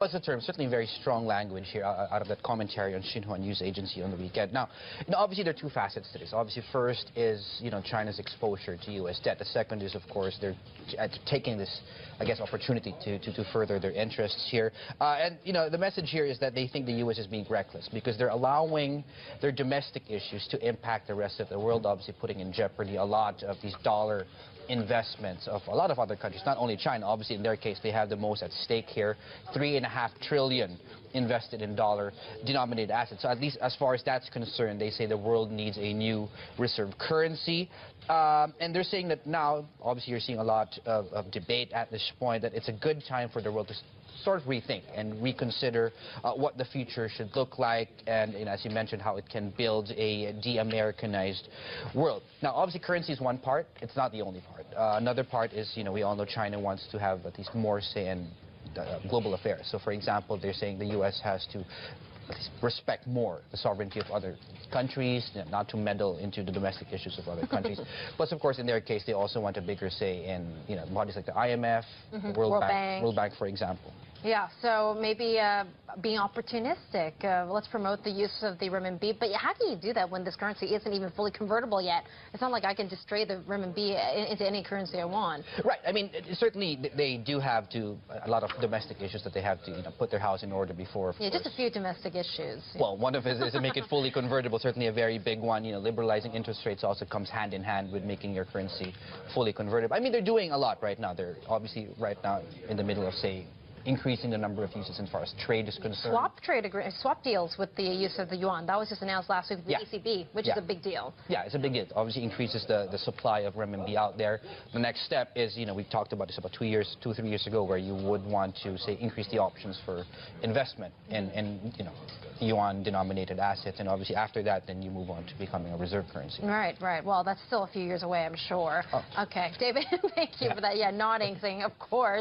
Was the term, certainly very strong language here out of that commentary on Xinhua news agency on the weekend. Now, obviously there are two facets to this. Obviously, first is, China's exposure to U.S. debt. The second is, of course, they're taking this, I guess, opportunity to further their interests here. And, the message here is that they think the U.S. is being reckless because they're allowing their domestic issues to impact the rest of the world, obviously putting in jeopardy a lot of these dollar investments of a lot of other countries, not only China. Obviously, in their case, they have the most at stake here, $3.5 trillion invested in dollar-denominated assets. So at least as far as that's concerned, they say the world needs a new reserve currency. And they're saying that now, obviously, you're seeing a lot of debate at this point, that it's a good time for the world to sort of rethink and reconsider what the future should look like, and as you mentioned, how it can build a de-Americanized world. Now, obviously, currency is one part. It's not the only part. Another part is, we all know China wants to have at least more say in global affairs. So, for example, they're saying the U.S. has to respect more the sovereignty of other countries, not to meddle into the domestic issues of other countries. Plus, of course, in their case, they also want a bigger say in bodies like the IMF, the World Bank, for example. Yeah, so maybe being opportunistic. Let's promote the use of the renminbi. But how can you do that when this currency isn't even fully convertible yet? It's not like I can just trade the renminbi into any currency I want. Right. I mean, certainly they do have a lot of domestic issues that they have to put their house in order before. Yeah, just a few domestic issues. Well, one of it is to make it fully convertible. Certainly a very big one. Liberalizing interest rates also comes hand in hand with making your currency fully convertible. I mean, they're doing a lot right now. They're obviously right now in the middle of, say, increasing the number of uses as far as trade is concerned. Swap deals with the use of the yuan. That was just announced last week with the ECB, which is a big deal. Yeah, it's a big deal. Obviously increases the supply of renminbi out there. The next step is, we talked about this about 2 or 3 years ago, where you would want to, say, increase the options for investment in yuan-denominated assets. And obviously after that, then you move on to becoming a reserve currency. Right. Well, that's still a few years away, I'm sure. Oh. Okay. David, thank you for that. Yeah, nodding, saying, of course.